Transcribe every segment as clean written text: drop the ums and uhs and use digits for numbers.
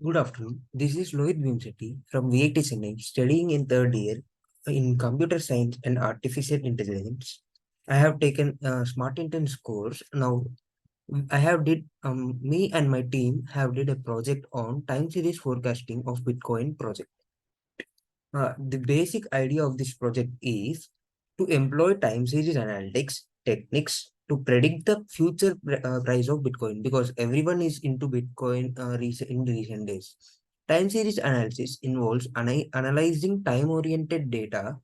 Good afternoon. This is Lohit Bhimsetti from VIT Chennai, studying in third year in computer science and artificial intelligence. I have taken a Smart Intense course. Now, I have did me and my team have did a project on time series forecasting of Bitcoin project. The basic idea of this project is to employ time series analytics techniques to predict the future price of Bitcoin because everyone is into Bitcoin in recent days. Time series analysis involves analyzing time-oriented data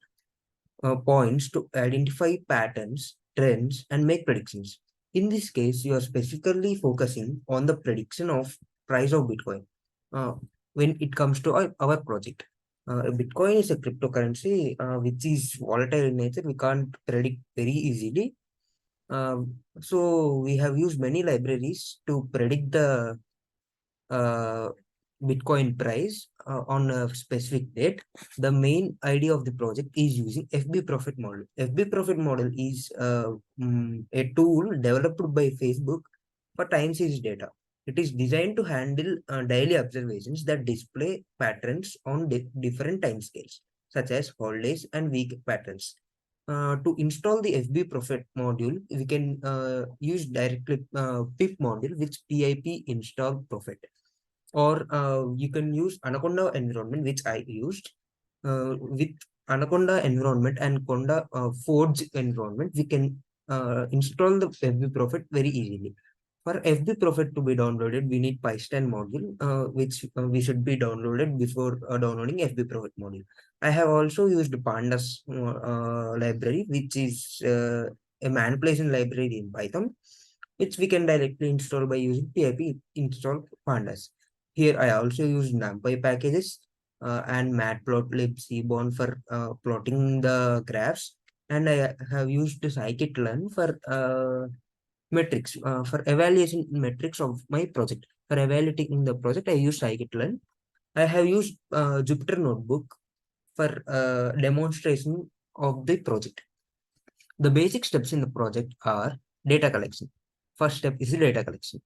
points to identify patterns, trends, and make predictions. In this case, you are specifically focusing on the prediction of price of Bitcoin uh, when it comes to our project. Bitcoin is a cryptocurrency which is volatile in nature. We can't predict very easily. So we have used many libraries to predict the uh, Bitcoin price on a specific date. The main idea of the project is using FB Profit model. FB Profit model is a tool developed by Facebook for time series data. It is designed to handle daily observations that display patterns on different time scales, such as holidays and week patterns. To install the FB Profit module, we can use directly PIP module, which PIP install Profit, or you can use Anaconda environment, which I used. With Anaconda environment and Conda Forge environment, we can install the FB Profit very easily. For FB Profit to be downloaded, we need Python module, which we should be downloaded before downloading FB Profit module. I have also used Pandas library, which is a manipulation library in Python, which we can directly install by using pip install pandas. Here I also use NumPy packages and Matplotlib Seaborn for plotting the graphs, and I have used scikit-learn for metrics for evaluation metrics of my project. For evaluating the project, I use scikit-learn. I have used Jupyter Notebook for demonstration of the project. The basic steps in the project are data collection. First step is the data collection.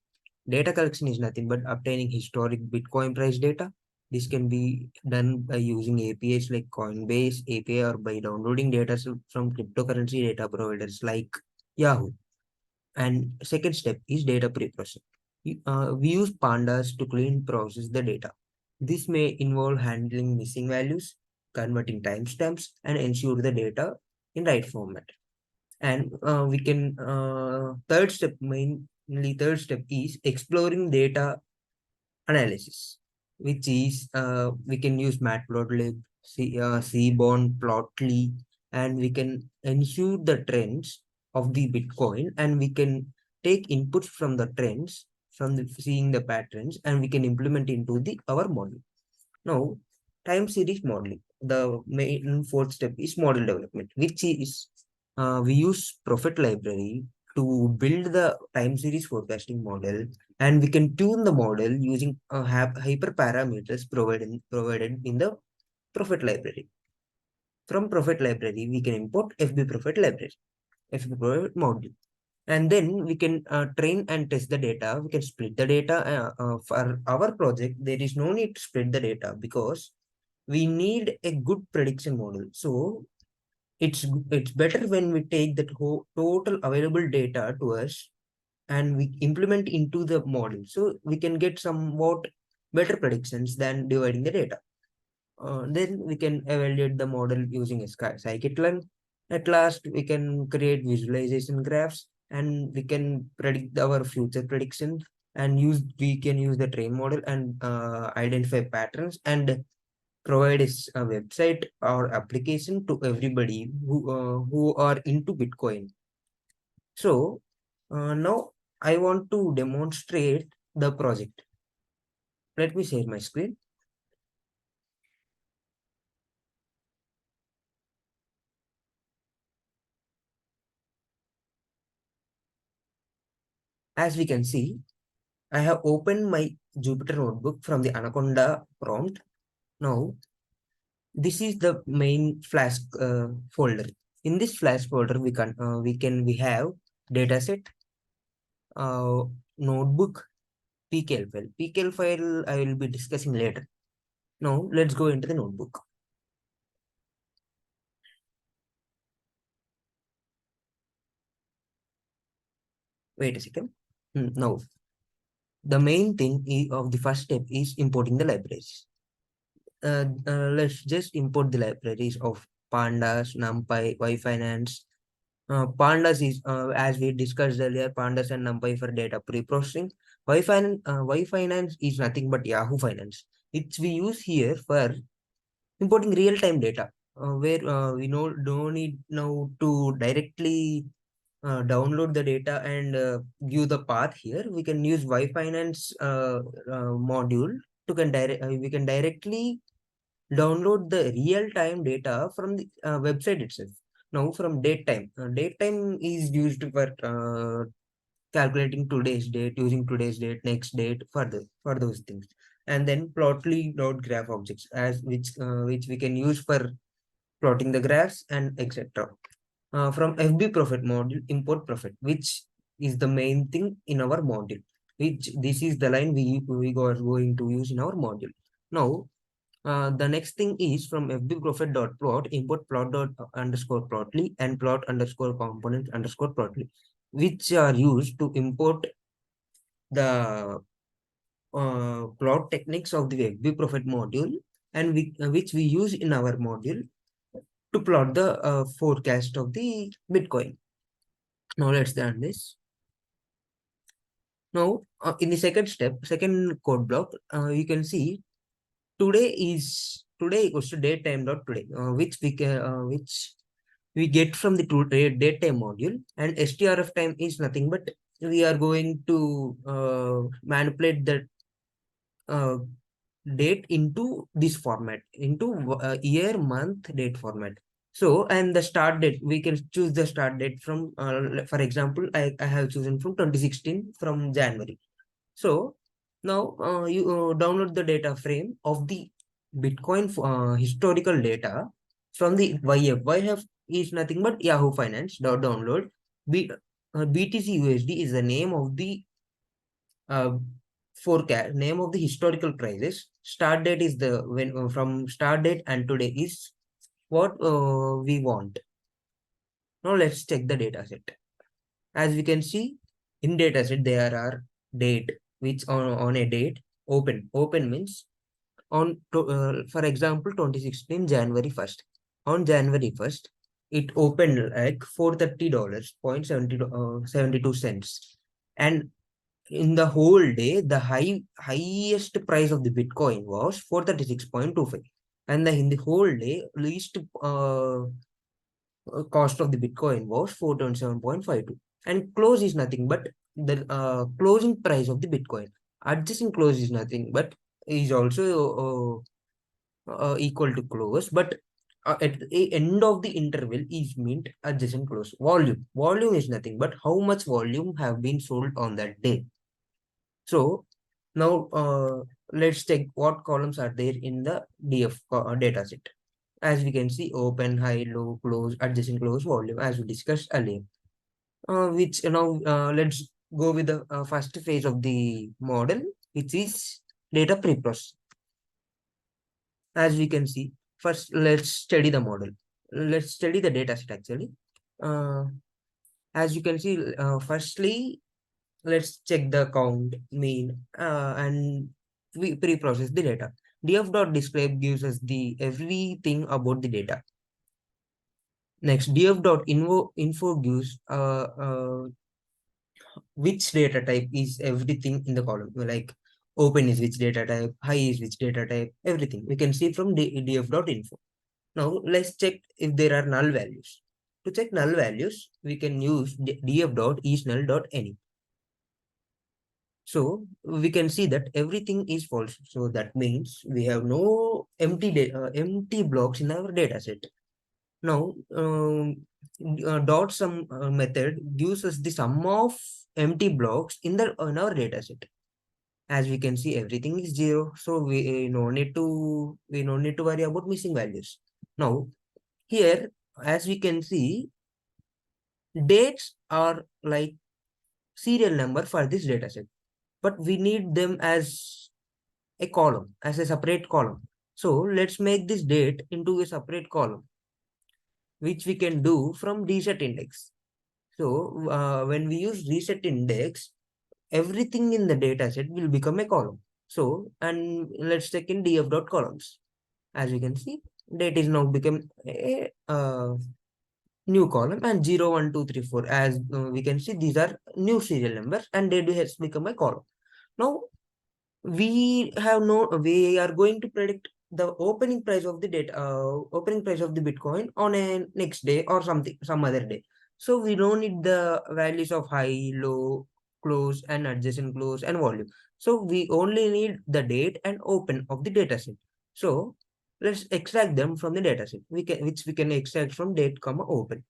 Data collection is nothing but obtaining historic Bitcoin price data. This can be done by using APIs like Coinbase API or by downloading data from cryptocurrency data providers like Yahoo. And second step is data preprocessing. We use pandas to clean process the data. This may involve handling missing values, converting timestamps, and ensure the data in right format. And we can third step is exploring data analysis, which is we can use Matplotlib, Seaborn, Plotly, and we can ensure the trends of the Bitcoin, and we can take inputs from the trends, from seeing the patterns, and we can implement into the our model. Now, time series modeling. The main fourth step is model development, which is we use Profit library to build the time series forecasting model, and we can tune the model using hyperparameters provided in the Profit library. From Profit library, we can import FB Profit library, FB Profit module, and then we can train and test the data. We can split the data. For our project, there is no need to split the data because we need a good prediction model. So it's better when we take that whole total available data to us and we implement into the model, so we can get somewhat better predictions than dividing the data. Then we can evaluate the model using a scikit-learn. At last, we can create visualization graphs and we can predict our future prediction, and we can use the train model and identify patterns and provide a website or application to everybody who are into Bitcoin. So now I want to demonstrate the project. Let me share my screen. As we can see, I have opened my Jupyter Notebook from the Anaconda prompt. Now, this is the main Flash folder. In this Flash folder, we have dataset, uh, notebook, PKL file. PKL file I will be discussing later. Now let's go into the notebook. Wait a second. Now, the main thing of the first step is importing the libraries. Let's just import the libraries of pandas, numpy, yfinance. Pandas is, as we discussed earlier, pandas and numpy for data pre-processing. Yfinance is nothing but Yahoo Finance. It's we use here for importing real-time data, where we don't need now to directly download the data and view the path here. We can use Yfinance module to we can directly download the real-time data from the website itself. Now from date time is used for calculating today's date, using today's date, next date, for those things. And then plotly dot graph objects, as which we can use for plotting the graphs and etc. From FB Prophet module, import Prophet, which is the main thing in our module. Which this is the line we are going to use in our module. Now, the next thing is from fbprofit.plot, import plot dot underscore plotly and plot underscore component underscore plotly, which are used to import the plot techniques of the fbprofit module, and which we use in our module to plot the forecast of the Bitcoin. Now let's done this. Now, in the second step, second code block, you can see today equals to datetime dot today, which we get from the datetime module, and strf time is nothing but we are going to manipulate the uh, date into this format, into year month date format. So, and the start date, we can choose the start date from for example, I have chosen from 2016 from January. So now you download the data frame of the Bitcoin historical data from the YF. YF is nothing but Yahoo Finance dot download. BTC USD is the name of the uh, forecast, name of the historical prices. Start date is the when from start date, and today is what we want. Now let's check the data set. As we can see in dataset, there are date, which on a date, open means on for example 2016 January 1st. On January 1st, it opened like $430 point 72 cents, and in the whole day the highest price of the Bitcoin was 436.25, and in the whole day least cost of the Bitcoin was 427.52. And close is nothing but the closing price of the Bitcoin. Adjacent close is nothing but is also equal to close, but at the end of the interval is meant adjacent close. Volume is nothing but how much volume have been sold on that day. So now let's check what columns are there in the DF data set. As we can see, open, high, low, close, adjacent, close, volume, as we discussed earlier. Which now let's go with the first phase of the model, which is data preprocessing. As we can see, first let's study the model. Let's study the data set actually. Uh, as you can see, firstly, let's check the count, mean, and we pre-process the data. Df.describe gives us the everything about the data. Next, df.info gives which data type is everything in the column, like open is which data type, high is which data type, everything we can see from df.info. Now let's check if there are null values. To check null values, we can use df.isNull.any. So we can see that everything is false. So that means we have no empty blocks in our data set. Now, dot sum method gives us the sum of empty blocks in our data set. As we can see, everything is 0, so we no need to worry about missing values. Now, here, as we can see, dates are like serial number for this data set. but we need them as a column, as a separate column. So let's make this date into a separate column, which we can do from reset index. So when we use reset index, everything in the data set will become a column. So, and let's check in df.columns. As you can see, date is now become a new column, and 0, 1, 2, 3, 4. As we can see, these are new serial numbers, and date has become a column. Now, we are going to predict the opening price of the Bitcoin on a next day or some other day. So we don't need the values of high, low, close, and adjacent close and volume. So we only need the date and open of the dataset. So let's extract them from the dataset. Which we can extract from date comma open.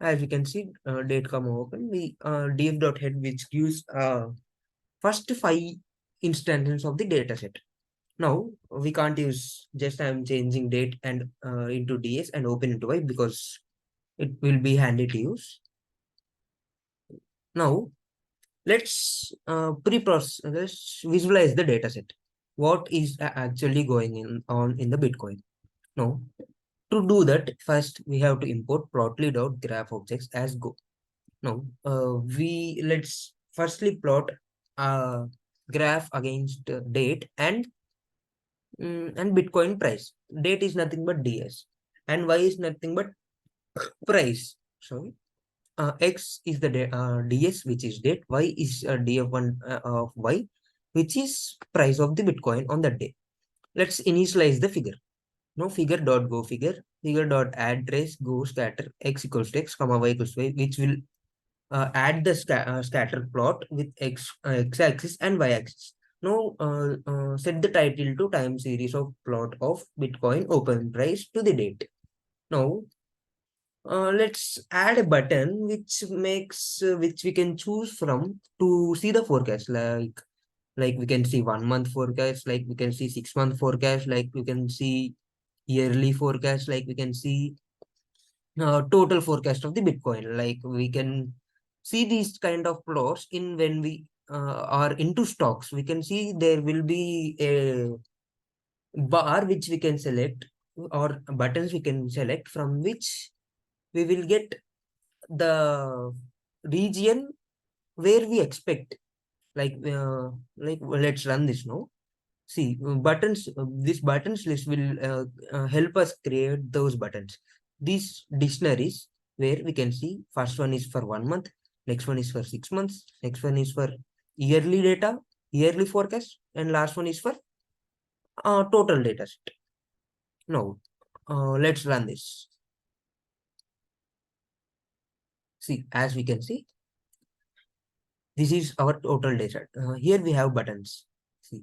As you can see, date comma open, we df.head, which gives first 5 instances of the dataset. Now we can't use just I'm changing date and into ds and open into y because it will be handy to use. Now let's visualize the dataset. What is actually going on in the Bitcoin? Now to do that, first we have to import plotly.graph objects as go. Now we let's firstly plot a graph against date and Bitcoin price. Date is nothing but ds, and y is nothing but price. Sorry, x is the ds, which is date. Y is df1 of y, which is price of the Bitcoin on that day. Let's initialize the figure. Now figure dot go figure dot add trace go scatter x equals to x comma y equals to y, which will add the scatter plot with x-axis and y-axis. Now set the title to time series of plot of Bitcoin open price to the date. Now let's add a button which we can choose from to see the forecast. Like we can see 1 month forecast, like we can see 6 month forecast, like we can see yearly forecast, like we can see total forecast of the Bitcoin. Like we can see these kind of plots in when we are into stocks. We can see there will be a bar which we can select, or buttons we can select, from which we will get the region where we expect. Well, let's run this now. See, this buttons list will help us create those buttons. These dictionaries where we can see first one is for 1 month, next one is for 6 months, next one is for yearly data, yearly forecast, and last one is for total data set. Now, let's run this. See, as we can see, this is our total data. Here we have buttons. See,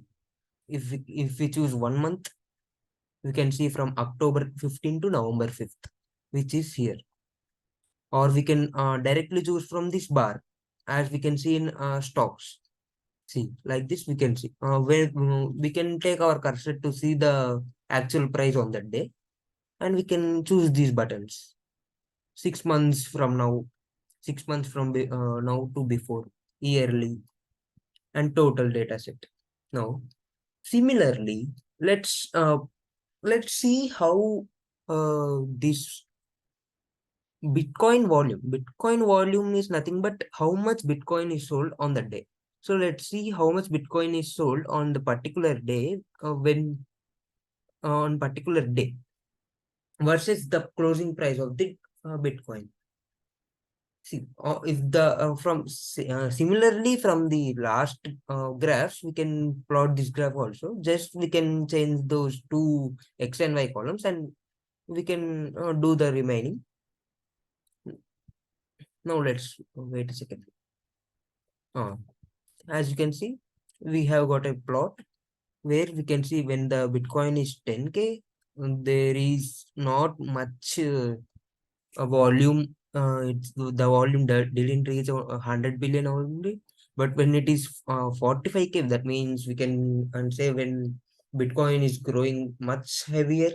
if we choose 1 month, we can see from October 15 to November 5th, which is here. Or we can directly choose from this bar, as we can see in stocks. See, like this we can see where we can take our cursor to see the actual price on that day, and we can choose these buttons. 6 months from now, 6 months from now to before, yearly, and total data set. Now, similarly, let's see how this Bitcoin volume is nothing but how much Bitcoin is sold on the day. So let's see how much Bitcoin is sold on the particular day when on particular day versus the closing price of the Bitcoin. See, if the similarly from the last graphs, we can plot this graph also. Just we can change those two x and y columns, and we can do the remaining. Now let's wait a second. As you can see, we have got a plot where we can see when the Bitcoin is 10K, there is not much a volume. The volume didn't reach 100 billion only. But when it is 45K, that means we can say when Bitcoin is growing much heavier,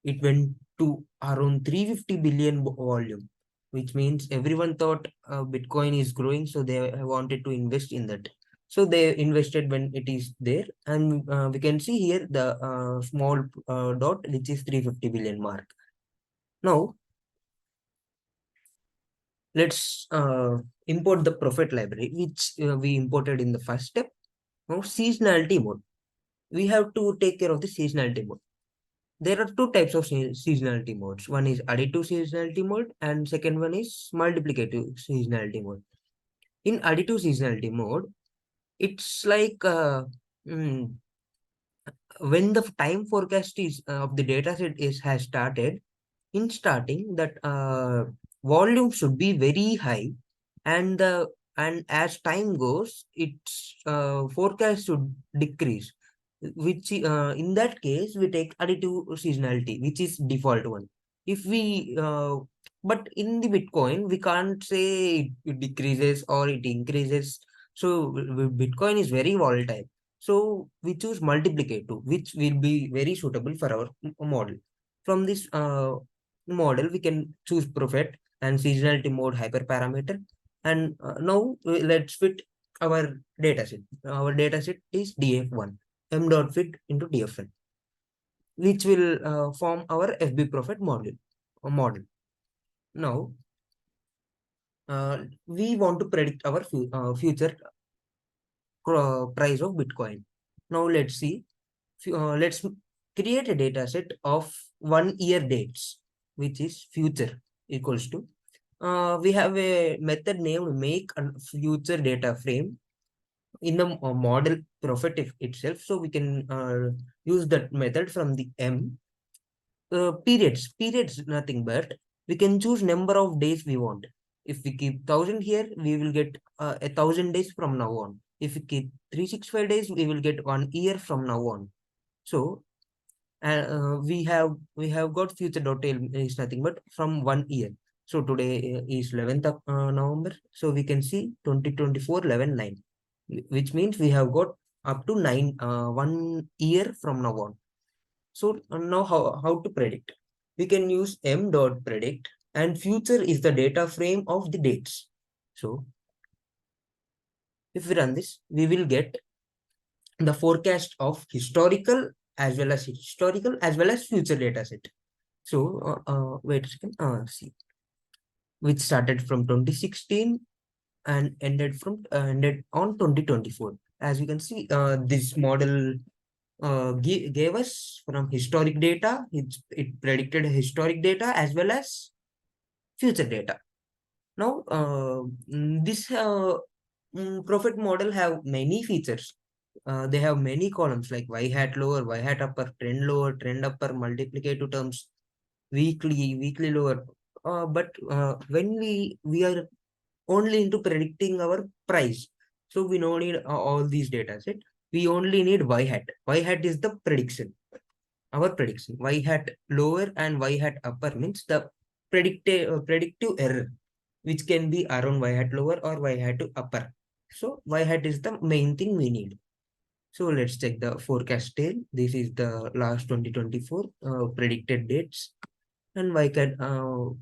it went to around 350 billion volume, which means everyone thought Bitcoin is growing, so they wanted to invest in that. So they invested when it is there, and we can see here the small dot, which is 350 billion mark. Now let's import the Prophet library, which we imported in the first step. Now seasonality mode. We have to take care of the seasonality mode. There are two types of seasonality modes. One is additive seasonality mode, and second one is multiplicative seasonality mode. In additive seasonality mode, it's like mm, when the time forecast is of the data set is has started. In starting, that volume should be very high, and and as time goes, its forecast should decrease. Which in that case we take additive seasonality, which is default one. If we but in the Bitcoin we can't say it decreases or it increases. So Bitcoin is very volatile. So we choose multiplicative, which will be very suitable for our model. From this model, we can choose Prophet and seasonality mode hyperparameter. And now let's fit our dataset. Our dataset is DF1, m dot fit into DF1, which will form our FB Prophet model. Now we want to predict our future price of Bitcoin. Now let's see. Let's create a data set of 1 year dates, which is future equals to. We have a method named make a future data frame in the model Prophet itself. So we can use that method from the M. Periods nothing but we can choose number of days we want. If we keep 1,000 here, we will get 1,000 days from now on. If we keep 365 days, we will get 1 year from now on. So we have got future.tail is nothing but from 1 year. So today is 11th of November. So we can see 2024 11/9, which means we have got up to 1 year from now on. So now how to predict? We can use m dot predict, and future is the data frame of the dates. So if we run this, we will get the forecast of historical as well as future data set. So wait a second. See, which started from 2016 and ended on 2024. As you can see, this model gave us from historic data. It predicted historic data as well as future data. Now, this Prophet model have many features. They have many columns like y hat lower, y hat upper, trend lower, trend upper, multiplicative terms, weekly lower. But when we are only into predicting our price, so we don't need all these data set. We only need y hat. Y hat is the prediction. Our prediction. Y hat lower and y hat upper means the predictive error, which can be around y hat lower or y hat to upper. So y hat is the main thing we need. So let's check the forecast tail. This is the last 2024 predicted dates, and y cat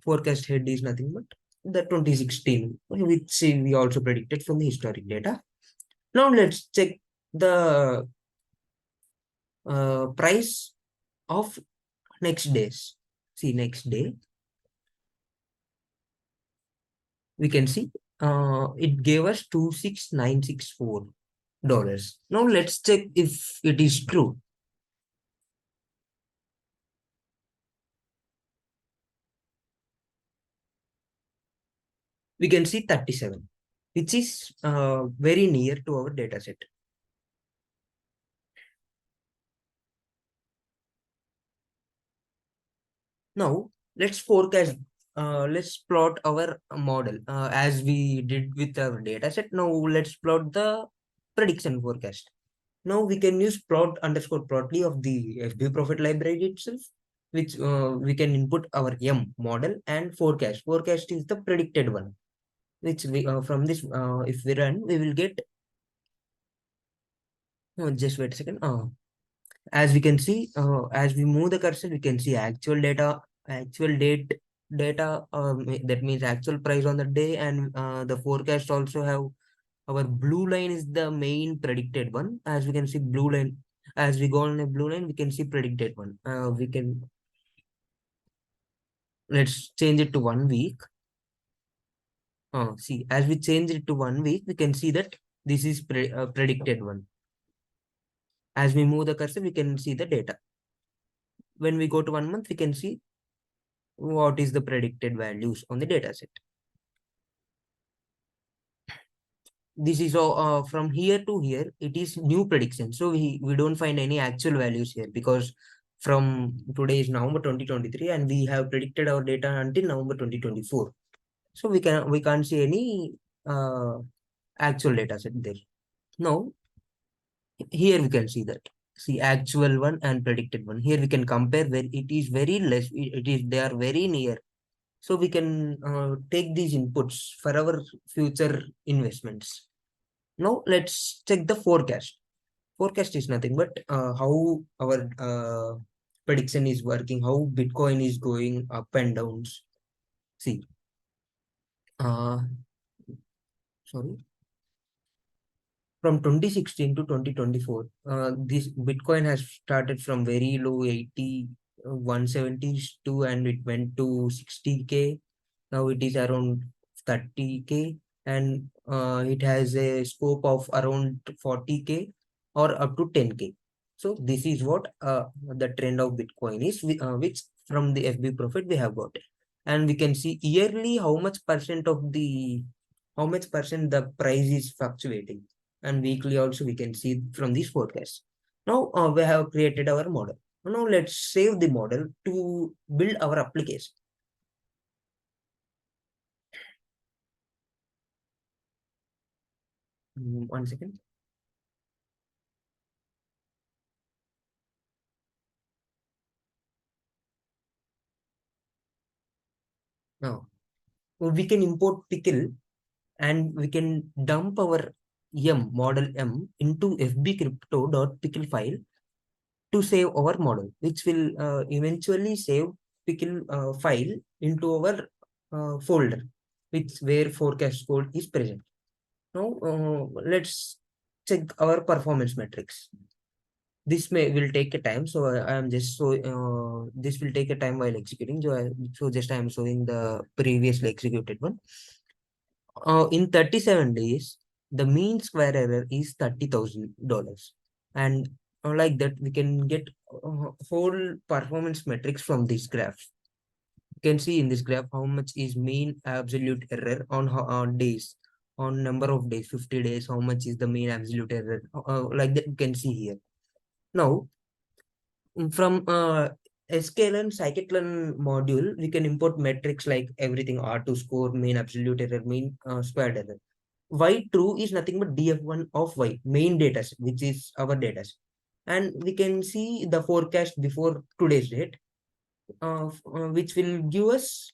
forecast head is nothing but the 2016, which we also predicted from the historic data. Now let's check the price of next days. See, next day we can see it gave us $26,964. Now let's check if it is true. We can see 37, which is very near to our data set. Now let's forecast. Let's plot our model as we did with our data set. Now let's plot the prediction forecast. Now we can use plot underscore plotly of the FB Prophet library itself, which we can input our M model and forecast. Forecast is the predicted one, which we from this if we run, we will get. Just wait a second. As we can see, as we move the cursor, we can see actual data, actual data. That means actual price on the day, and the forecast also have Our blue line is the main predicted one. As we can see, blue line, as we go on a blue line, we can see predicted one. Let's change it to 1 week. See, as we change it to 1 week, we can see that this is predicted one. As we move the cursor, we can see the data. When we go to 1 month, we can see what is the predicted values on the data set. This is all from here to here, it is new prediction. So we don't find any actual values here, because from today is November 2023 and we have predicted our data until November 2024. So we can't see any actual data set there. Now, here we can see that. See, actual one and predicted one. Here we can compare where it is very less. They are very near. So we can take these inputs for our future investments. Now let's check the forecast. Forecast is nothing but how our prediction is working, how Bitcoin is going up and downs. See, uh, sorry, from 2016 to 2024, this Bitcoin has started from very low 80, 170s to, and it went to 60K. Now it is around 30K, and it has a scope of around 40K or up to 10K. So this is what the trend of Bitcoin is, which from the FB Profit we have got. And we can see yearly how much percent the price is fluctuating. And weekly also we can see from this forecast. Now we have created our model. Now let's save the model to build our application. 1 second. Now we can import pickle, and we can dump our model M into fbcrypto.pickle file to save our model, which will eventually save pickle file into our folder, which where forecast code is present. Now let's check our performance metrics. This will take a time, so I am just this will take a time while executing. So just I am showing the previously executed one. In 37 days, the mean square error is $30,000, and like that we can get whole performance metrics from this graph. You can see in this graph how much is mean absolute error on days, on number of days, 50 days, how much is the mean absolute error, like that you can see here. Now, from sklearn scikit-learn module, we can import metrics like everything: R2 score, mean absolute error, mean squared error. Y true is nothing but df1 of y, main data set, which is our data set. And we can see the forecast before today's date, which will give us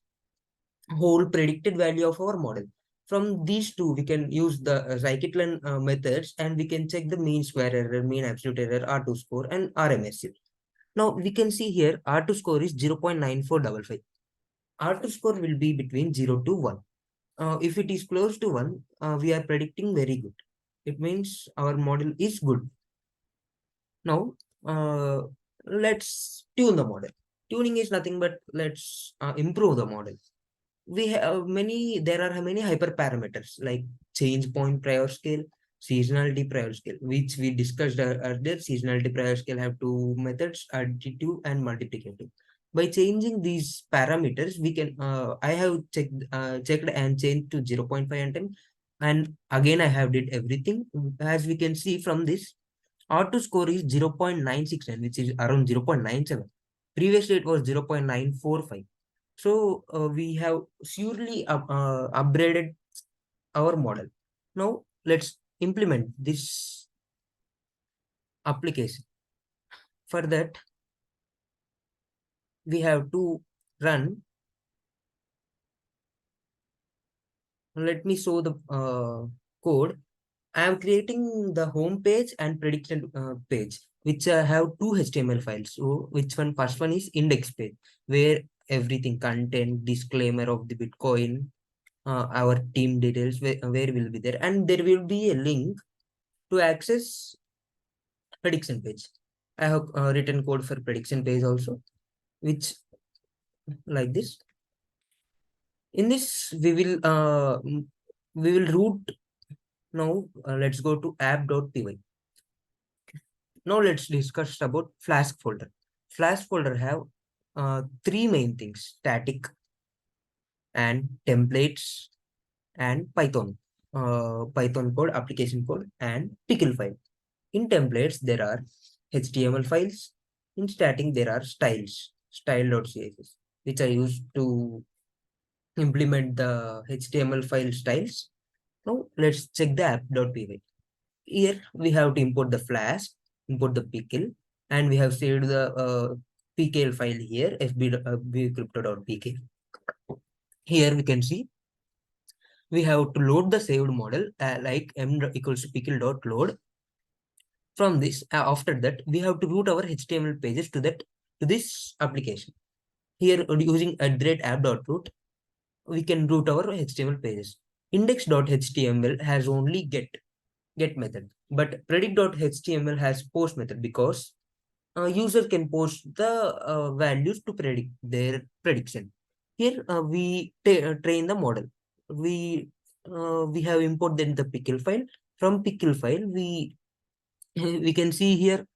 whole predicted value of our model. From these two, we can use the scikit-learn methods, and we can check the mean square error, mean absolute error, R2 score, and RMSU. Now we can see here R2 score is 0.9455. R2 score will be between 0 to 1. If it is close to 1, we are predicting very good. It means our model is good. Now, let's tune the model. Tuning is nothing but let's improve the model. There are many hyperparameters like change point prior scale, seasonality prior scale, which we discussed earlier. Seasonality prior scale have two methods: additive and multiplicative. By changing these parameters, we can I have checked and changed to 0.5 and 10, and again I have did everything. As we can see from this, R2 score is 0.969, which is around 0.97. Previously it was 0.945. So we have surely upgraded our model. Now let's implement this application. For that, we have to run. Let me show the code. I am creating the home page and prediction page, which have two HTML files. So first one is index page, where everything: content, disclaimer of the Bitcoin, our team details, where will be there, and there will be a link to access prediction page. I have written code for prediction page also, which like this. In this, we will root now. Let's go to app.py. Now let's discuss about Flask folder. Flask folder have three main things: static and templates and Python. Python code, application code, and pickle file. In templates, there are HTML files. In static, there are styles, style.css, which I use to implement the HTML file styles. Now let's check the app.py. Here we have to import the Flask, import the pickle, and we have saved the pkl file here, fbcrypto.pk. Here we can see we have to load the saved model like m equals to pickle.load. From this, after that, we have to route our HTML pages to this application. Here, using @app.root, we can route our HTML pages. Index.html has only get method, but predict.html has post method, because user can post the values to predict their prediction. Here we train the model. We have imported the pickle file. From pickle file, we can see here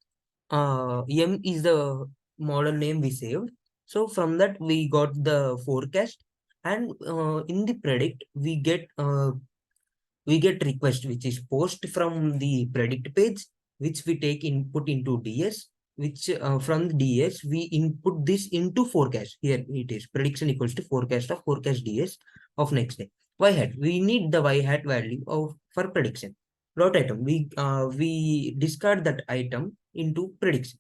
m is the model name we saved. So from that we got the forecast, and in the predict we get request, which is post from the predict page, which we take input into ds, which from ds we input this into forecast. Here it is prediction equals to forecast of forecast ds of next day. Y hat, we need the y hat value of for prediction. Dot item, we discard that item into prediction.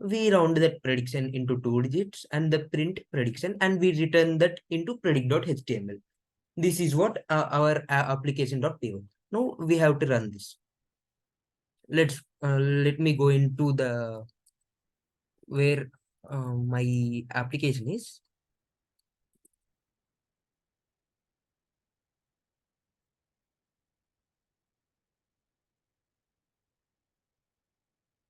We round that prediction into 2 digits and the print prediction, and we return that into predict.html. This is what our application.py. Now we have to run this. Let me go into the where my application is.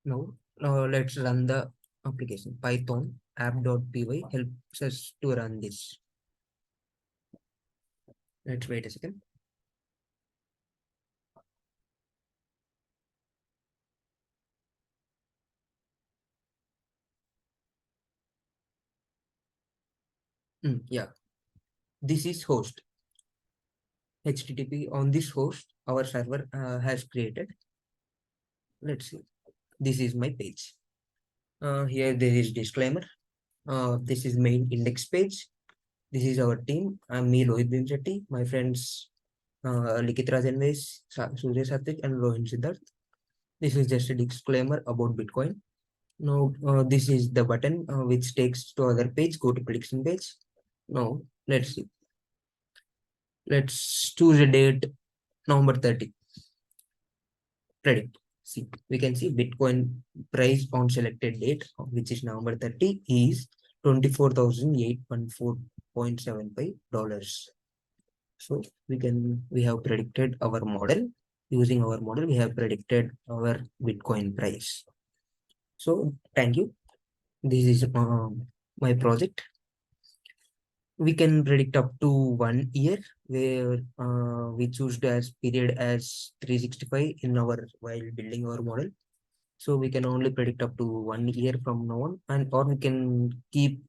Now let's run the application. Python app.py helps us to run this. Let's wait a second. Yeah, this is host. HTTP on this host, our server has created. Let's see. This is my page. Here there is disclaimer. This is main index page. This is our team. I'm me, Rohit Bhimsetti. My friends, Likit Rajanvesh, Surya Satvik, and Rohin Siddharth. This is just a disclaimer about Bitcoin. Now, this is the button which takes to other page. Go to prediction page. Now, let's see. Let's choose a date, November 30. Predict. See, we can see Bitcoin price on selected date, which is November 30, is $24,814.75. So we have predicted our model. Using our model, we have predicted our Bitcoin price. So thank you. This is my project. We can predict up to 1 year, where we choose as period as 365 in our while building our model. So we can only predict up to 1 year from now on, and or we can keep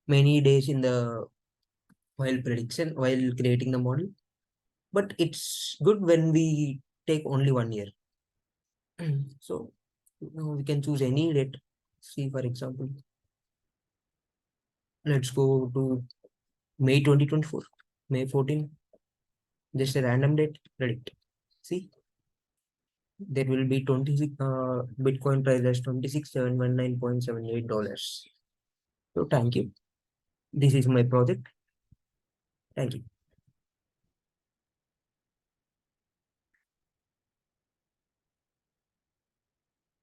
many days in the while prediction while creating the model. But it's good when we take only 1 year. So we can choose any date. See, for example, let's go to May 2024, May 14, just a random date, predict. See, there will be 26 Bitcoin price as $26,719.78. So thank you. This is my project. Thank you.